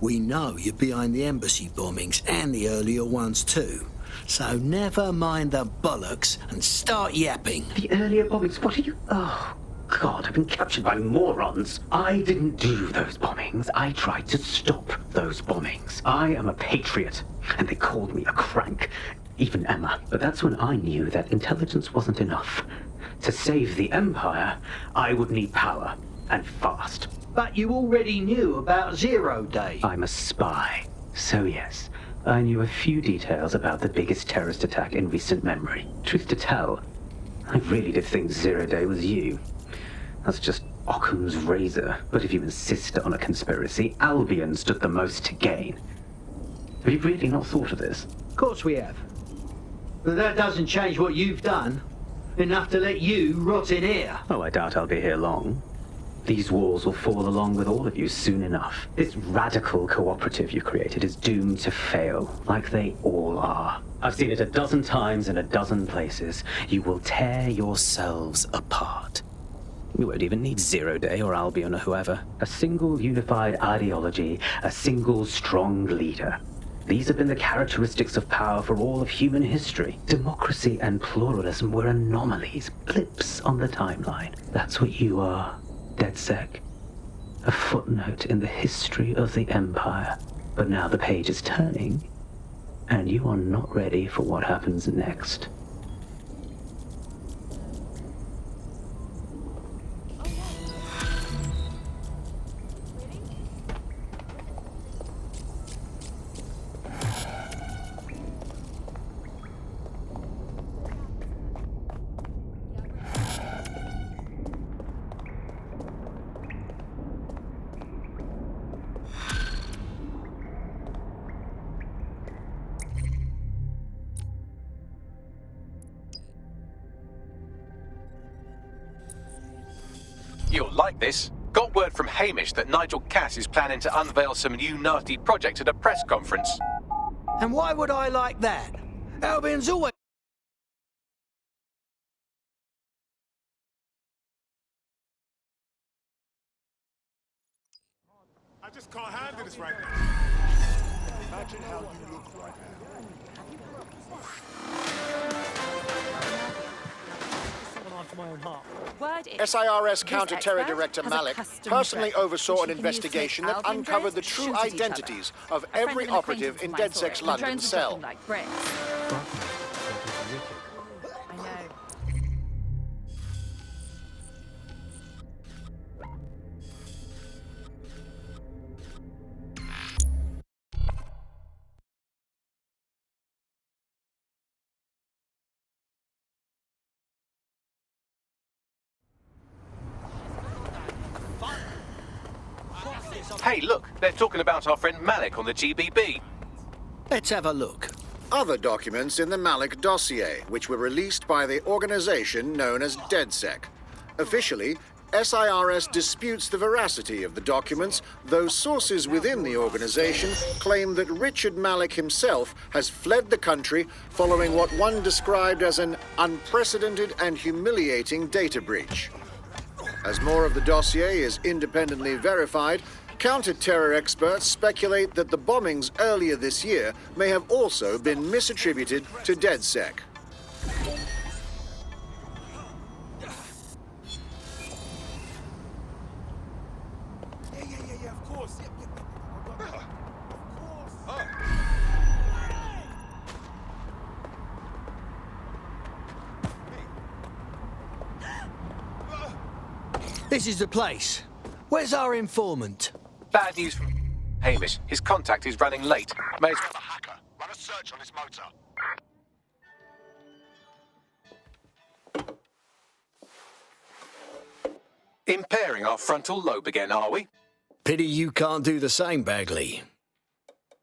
We know you're behind the embassy bombings and the earlier ones too. So never mind the bollocks and start yapping. The earlier bombings? What are you... Oh, God, I've been captured by morons. I didn't do those bombings. I tried to stop those bombings. I am a patriot, and they called me a crank. Even Emma. But that's when I knew that intelligence wasn't enough. To save the Empire, I would need power, and fast. But you already knew about 0 Day. I'm a spy. So yes, I knew a few details about the biggest terrorist attack in recent memory. Truth to tell, I really did think 0 Day was you. That's just Occam's razor. But if you insist on a conspiracy, Albion stood the most to gain. Have you really not thought of this? Of course we have. But that doesn't change what you've done. Enough to let you rot in here. Oh, I doubt I'll be here long. These walls will fall along with all of you soon enough. This radical cooperative you created is doomed to fail, like they all are. I've seen it a dozen times in a dozen places. You will tear yourselves apart. You won't even need 0 Day or Albion or whoever. A single unified ideology, a single strong leader. These have been the characteristics of power for all of human history. Democracy and pluralism were anomalies, blips on the timeline. That's what you are. DedSec, a footnote in the history of the Empire. But now the page is turning, and you are not ready for what happens next. You'll like this. Got word from Hamish that Nigel Cass is planning to unveil some new nasty project at a press conference. And why would I like that? Albion's always... I just can't handle this right now. Imagine how you look right now. SIRS Counter-Terror Director Malik personally oversaw an investigation that uncovered the true identities of every operative in DedSec's London cell. Hey, look, they're talking about our friend Malik on the GBB. Let's have a look. Other documents in the Malik dossier, which were released by the organization known as DedSec. Officially, SIRS disputes the veracity of the documents, though sources within the organization claim that Richard Malik himself has fled the country following what one described as an unprecedented and humiliating data breach. As more of the dossier is independently verified, counter-terror experts speculate that the bombings earlier this year may have also been misattributed to DedSec. Yeah, of course. This is the place. Where's our informant? Bad news from Hamish. His contact is running late. May as well... A hacker. Run a search on his motor. Impairing our frontal lobe again, are we? Pity you can't do the same, Bagley.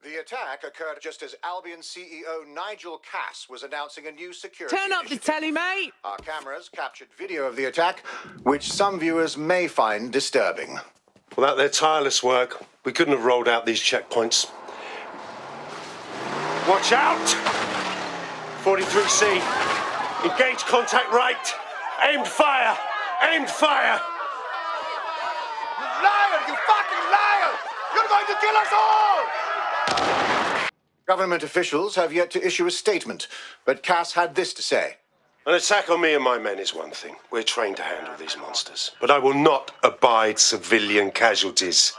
The attack occurred just as Albion CEO Nigel Cass was announcing a new security Turn up the initiative. telly, mate! Our cameras captured video of the attack, which some viewers may find disturbing. Without their tireless work, we couldn't have rolled out these checkpoints. Watch out! 43C. Engage contact right. Aimed fire! Aimed fire! Liar! You fucking liar! You're going to kill us all! Government officials have yet to issue a statement, but Cass had this to say. An attack on me and my men is one thing. We're trained to handle these monsters. But I will not abide civilian casualties.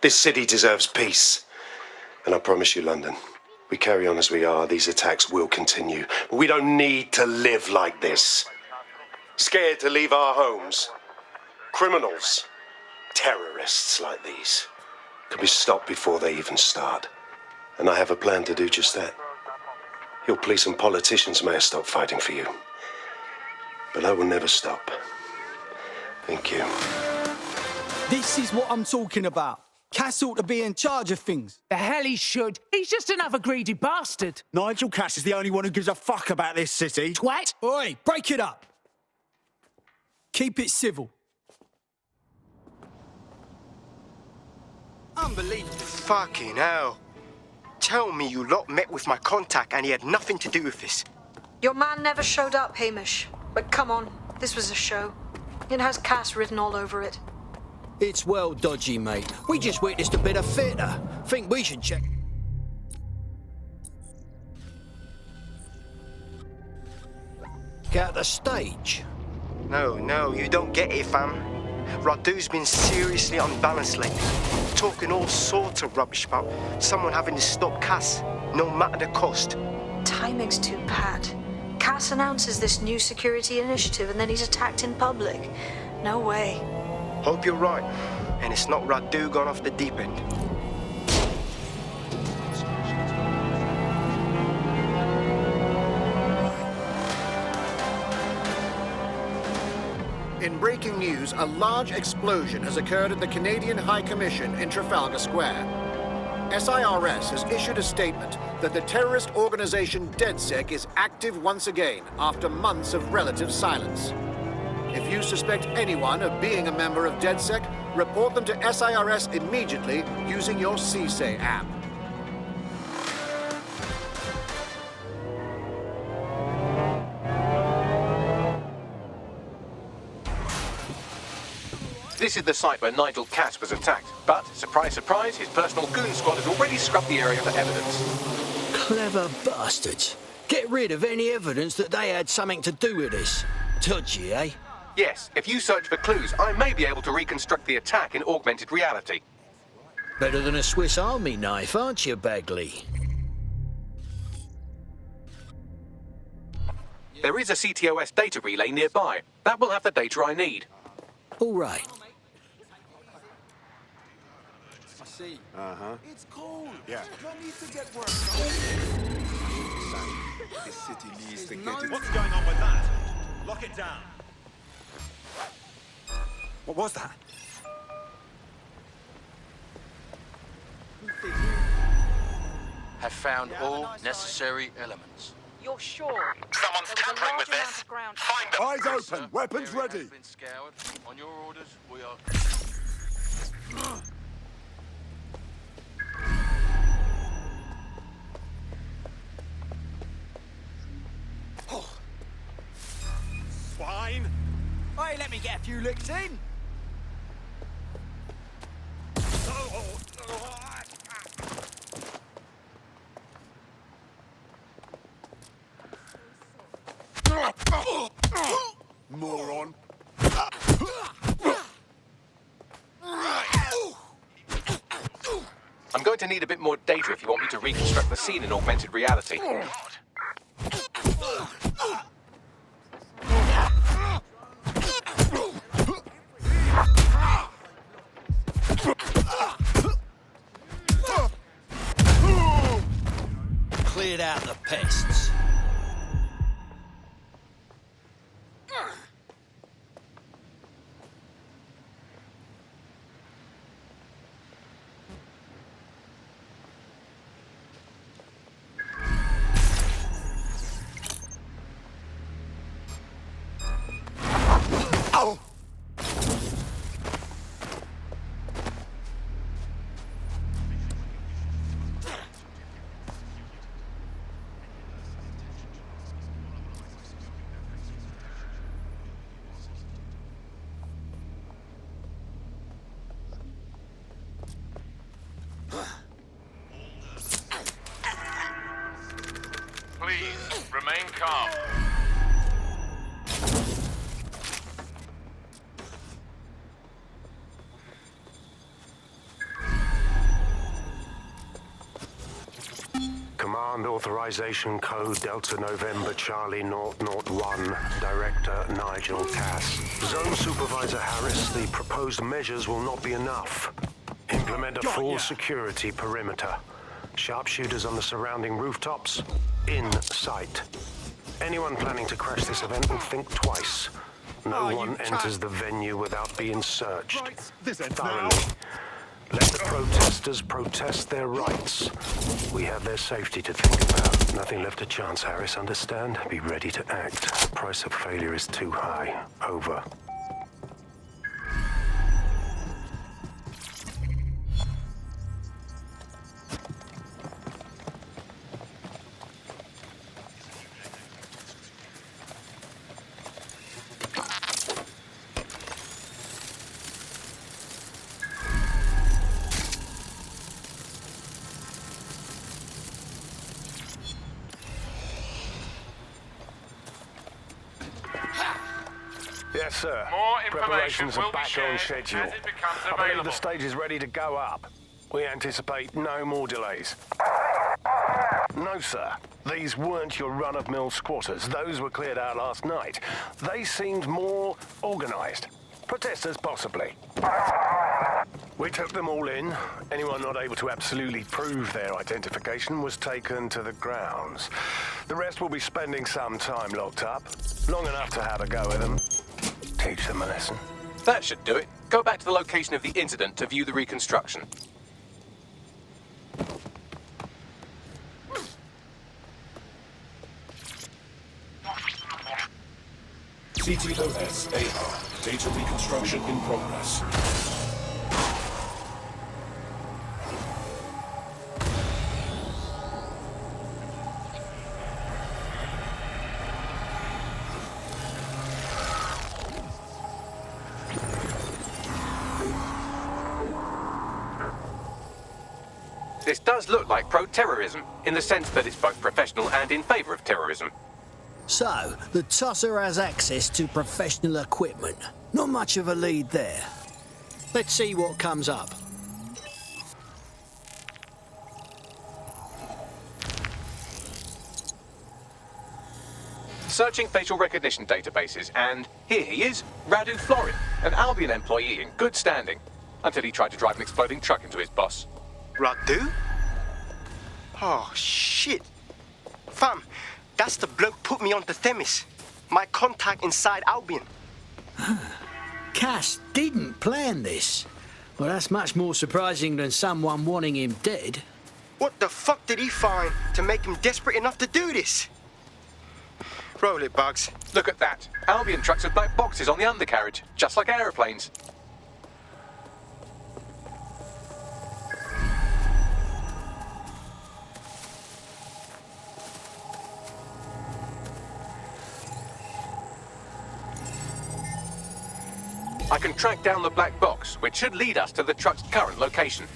This city deserves peace. And I promise you, London, we carry on as we are, these attacks will continue. But we don't need to live like this. Scared to leave our homes. Criminals, terrorists like these, can be stopped before they even start. And I have a plan to do just that. Your police and politicians may have stopped fighting for you. But I will never stop. Thank you. This is what I'm talking about. Cass ought to be in charge of things. The hell he should. He's just another greedy bastard. Nigel Cass is the only one who gives a fuck about this city. Twat. Oi, break it up. Keep it civil. Unbelievable. Fucking hell. Tell me you lot met with my contact and he had nothing to do with this. Your man never showed up, Hamish. But come on, this was a show. It has Cass written all over it. It's well dodgy, mate. We just witnessed a bit of theatre. Think we should check. Out the stage. No, you don't get it, fam. Radu's been seriously unbalanced lately. Talking all sorts of rubbish about someone having to stop Cass, no matter the cost. Timing's too pat. Cass announces this new security initiative and then he's attacked in public. No way. Hope you're right, and it's not Radu gone off the deep end. In breaking news, a large explosion has occurred at the Canadian High Commission in Trafalgar Square. SIRS has issued a statement that the terrorist organization DedSec is active once again after months of relative silence. If you suspect anyone of being a member of DedSec, report them to SIRS immediately using your CSAY app. This is the site where Nigel Cass was attacked. But, surprise, surprise, his personal goon squad has already scrubbed the area for evidence. Clever bastards. Get rid of any evidence that they had something to do with this. Dodgy, eh? Yes, if you search for clues, I may be able to reconstruct the attack in augmented reality. Better than a Swiss Army knife, aren't you, Bagley? There is a CTOS data relay nearby. That will have the data I need. All right. I see. It's cold. Yeah. No need to get work. This city needs to get it. What's going on with that? Lock it down. What was that? Have found all necessary elements. You're sure? Someone's tampering with this. Find them. Eyes open. Weapons Area ready. has been scoured. On your orders, we are. Swine! Hey, let me get a few licks in. Moron. I'm going to need a bit more data if you want me to reconstruct the scene in augmented reality. Cleared out the pests. calm. Command authorization code Delta November Charlie 001, Director Nigel Cass. Zone Supervisor Harris, the proposed measures will not be enough. Implement a full security perimeter. Sharpshooters on the surrounding rooftops, in sight. Anyone planning to crash this event will think twice. No one enters the venue without being searched thoroughly. Let the protesters protest their rights. We have their safety to think about. Nothing left to chance, Harris, understand? Be ready to act. The price of failure is too high. Over. Yes, sir. More information Preparations will are be back shared on schedule. as it becomes I believe available. the stage is ready to go up. We anticipate no more delays. No, sir. These weren't your run-of-mill squatters. Those were cleared out last night. They seemed more organized. Protesters, possibly. We took them all in. Anyone not able to absolutely prove their identification was taken to the grounds. The rest will be spending some time locked up. Long enough to have a go at them. Teach them a lesson. That should do it. Go back to the location of the incident to view the reconstruction. CTOS-AR. Data reconstruction in progress. This does look like pro-terrorism, in the sense that it's both professional and in favour of terrorism. So, the tosser has access to professional equipment. Not much of a lead there. Let's see what comes up. Searching facial recognition databases, and here he is, Radu Florin, an Albion employee in good standing, until he tried to drive an exploding truck into his boss. Radu? Oh, shit. Fam, that's the bloke put me on the Themis. My contact inside Albion. Cass didn't plan this. Well, that's much more surprising than someone wanting him dead. What the fuck did he find to make him desperate enough to do this? Roll it, Bugs. Look at that. Albion trucks with black boxes on the undercarriage, just like aeroplanes. I can track down the black box, which should lead us to the truck's current location.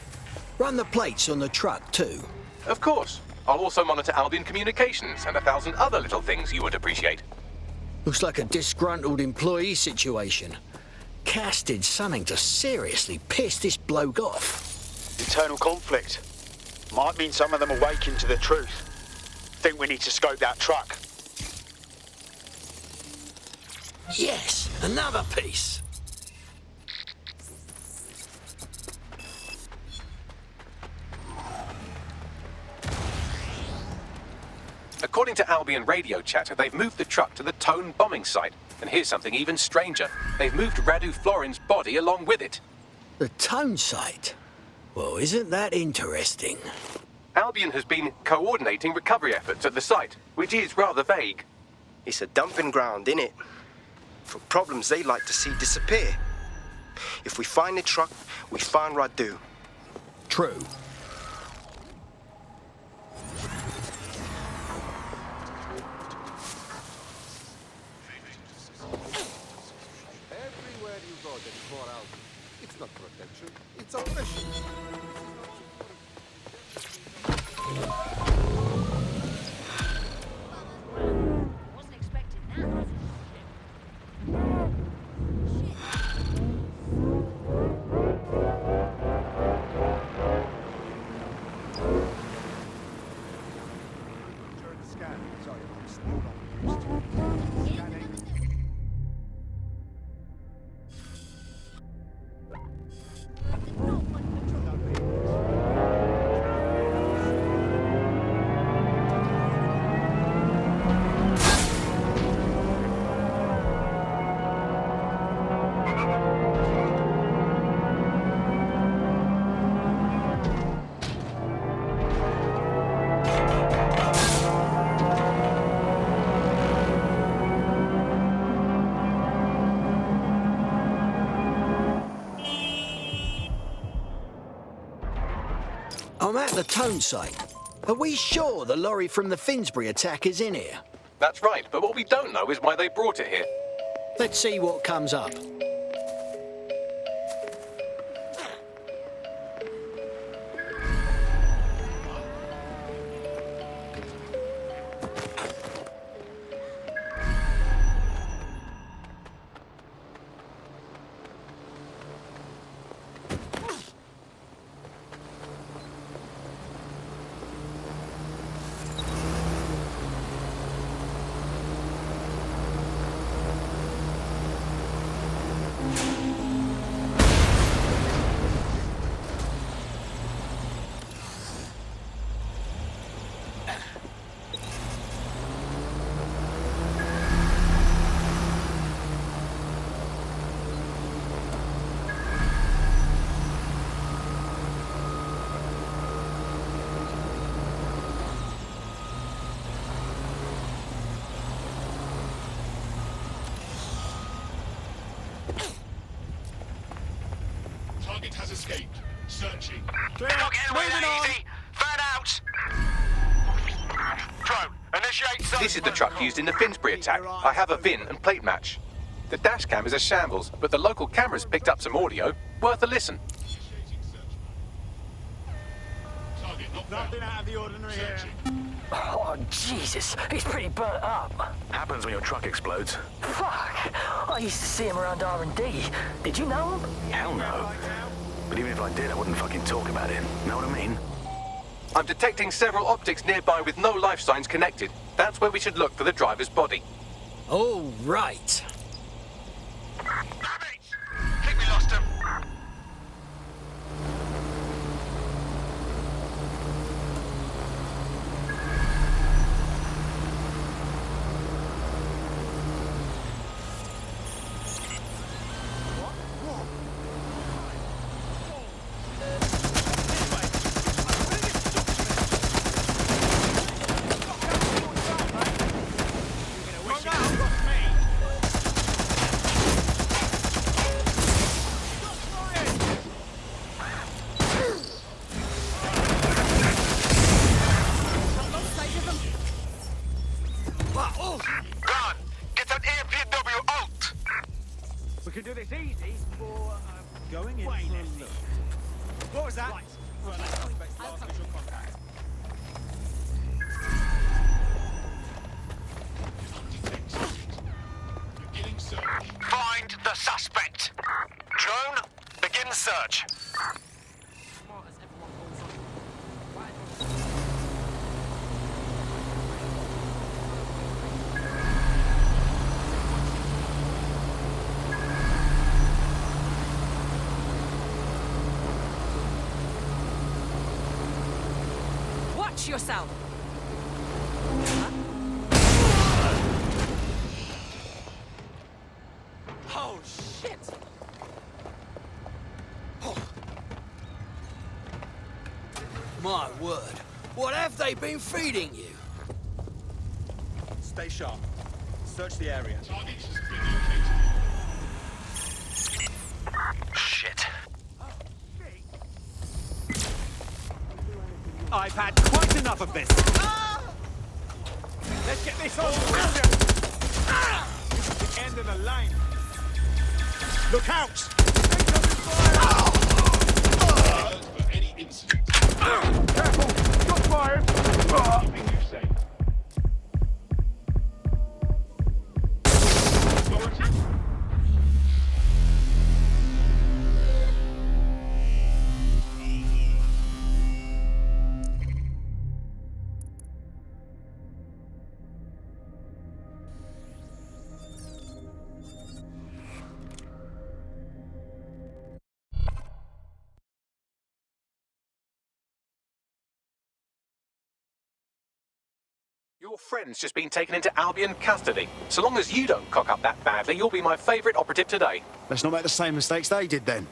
Run the plates on the truck, too. Of course. I'll also monitor Albion communications and 1,000 other little things you would appreciate. Looks like a disgruntled employee situation. Cass did something to seriously piss this bloke off. Internal conflict. Might mean some of them are waking to the truth. Think we need to scope that truck. Yes, another piece. According to Albion radio chatter, they've moved the truck to the Tone bombing site. And here's something even stranger. They've moved Radu Florin's body along with it. The Tone site? Well, isn't that interesting? Albion has been coordinating recovery efforts at the site, which is rather vague. It's a dumping ground, innit? For problems they like to see disappear. If we find the truck, we find Radu. True. Everywhere you go, there is more out. It's not protection, it's oppression. I'm at the tone site. Are we sure the lorry from the Finsbury attack is in here? That's right, but what we don't know is why they brought it here. Let's see what comes up. Target has escaped. Searching. They're not getting away that easy. Fan out. Drone, initiate search. This is the truck used in the Finsbury attack. I have a VIN and plate match. The dash cam is a shambles, but the local cameras picked up some audio. Worth a listen. Target not Nothing out of the ordinary here. Oh, Jesus, he's pretty burnt up. Happens when your truck explodes. Fuck, I used to see him around R&D. Did you know him? Hell no. But even if I did, I wouldn't fucking talk about him. Know what I mean? I'm detecting several optics nearby with no life signs connected. That's where we should look for the driver's body. All right. Think we lost him. We can do this easy for going in. What was that? Right. Well, let's suspect last visual contact. beginning search. Find the suspect. Drone, begin search. Watch yourself. Oh, shit! My word. What have they been feeding you? Stay sharp. Search the area. Target has been located. Shit. I've had quite enough of this. Let's get this on. This is the end of the line. Look out! Alert for any incident. Careful! Shots fired! Keeping you safe. Authority. Your friend's just been taken into Albion custody. So long as you don't cock up that badly, you'll be my favourite operative today. Let's not make the same mistakes they did then.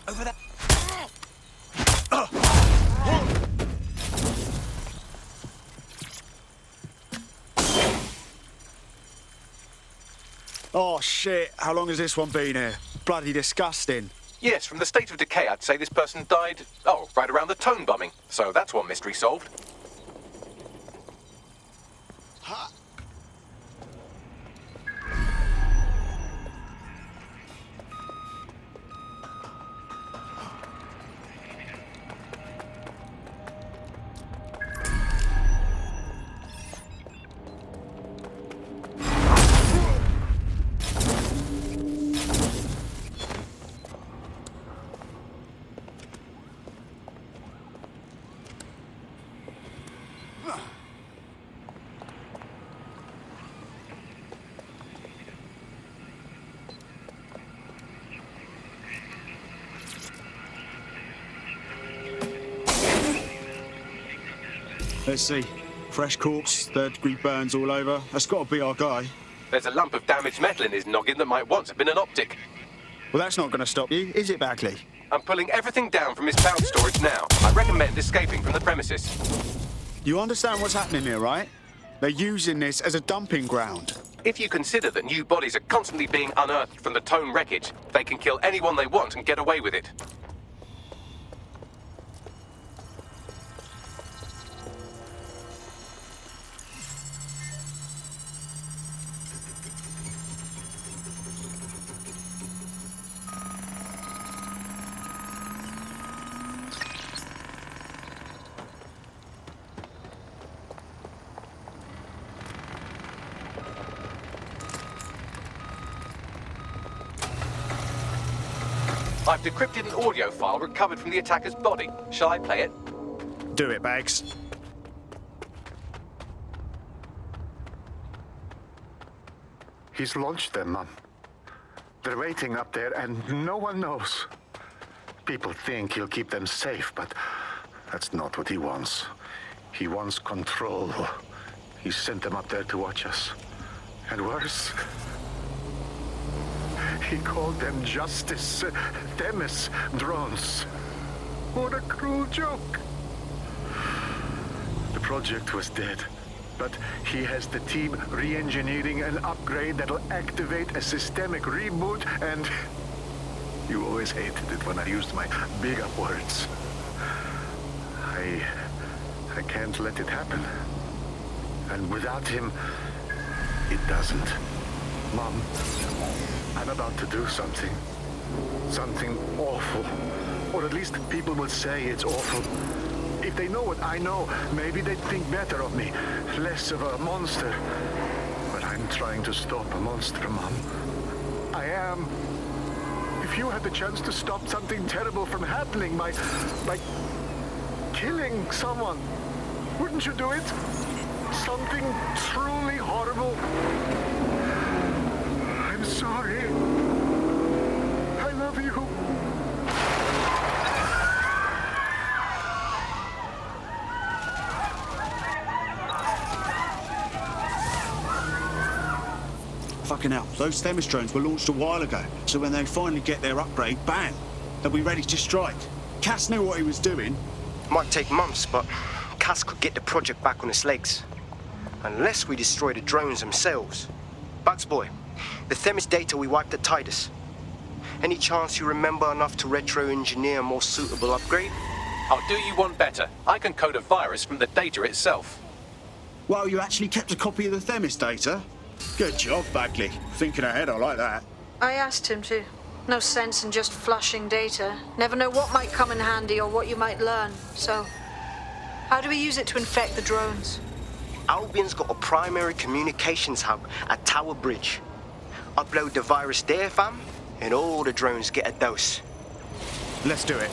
Over there. Oh shit, how long has this one been here? Bloody disgusting. Yes, from the state of decay, I'd say this person died, right around the tone bombing. So that's one mystery solved. Let's see. Fresh corpse, third-degree burns all over. That's got to be our guy. There's a lump of damaged metal in his noggin that might once have been an optic. Well, that's not going to stop you, is it, Bagley? I'm pulling everything down from his bound storage now. I recommend escaping from the premises. You understand what's happening here, right? They're using this as a dumping ground. If you consider that new bodies are constantly being unearthed from the Tone wreckage, they can kill anyone they want and get away with it. I've decrypted an audio file recovered from the attacker's body. Shall I play it? Do it, Bags. He's launched them, Mum. They're waiting up there and no one knows. People think he'll keep them safe, but that's not what he wants. He wants control. He sent them up there to watch us. And worse, he called them Justice Themis drones. What a cruel joke. The project was dead, but he has the team re-engineering an upgrade that'll activate a systemic reboot, and you always hated it when I used my big up words. I can't let it happen. And without him, it doesn't. Mom, I'm about to do something. Something awful. Or at least people will say it's awful. If they know what I know, maybe they'd think better of me. Less of a monster. But I'm trying to stop a monster, Mom. I am. If you had the chance to stop something terrible from happening by killing someone, wouldn't you do it? Something truly horrible. I'm sorry. I love you. Fucking hell, those Themis drones were launched a while ago, so when they finally get their upgrade, bang, they'll be ready to strike. Cass knew what he was doing. Might take months, but Cass could get the project back on its legs. Unless we destroy the drones themselves. Bugs boy, the Themis data we wiped at Titus. Any chance you remember enough to retro-engineer a more suitable upgrade? I'll do you one better. I can code a virus from the data itself. Well, you actually kept a copy of the Themis data? Good job, Bagley. Thinking ahead, I like that. I asked him to. No sense in just flushing data. Never know what might come in handy or what you might learn. So, how do we use it to infect the drones? Albion's got a primary communications hub at Tower Bridge. Upload the virus there, fam, and all the drones get a dose. Let's do it.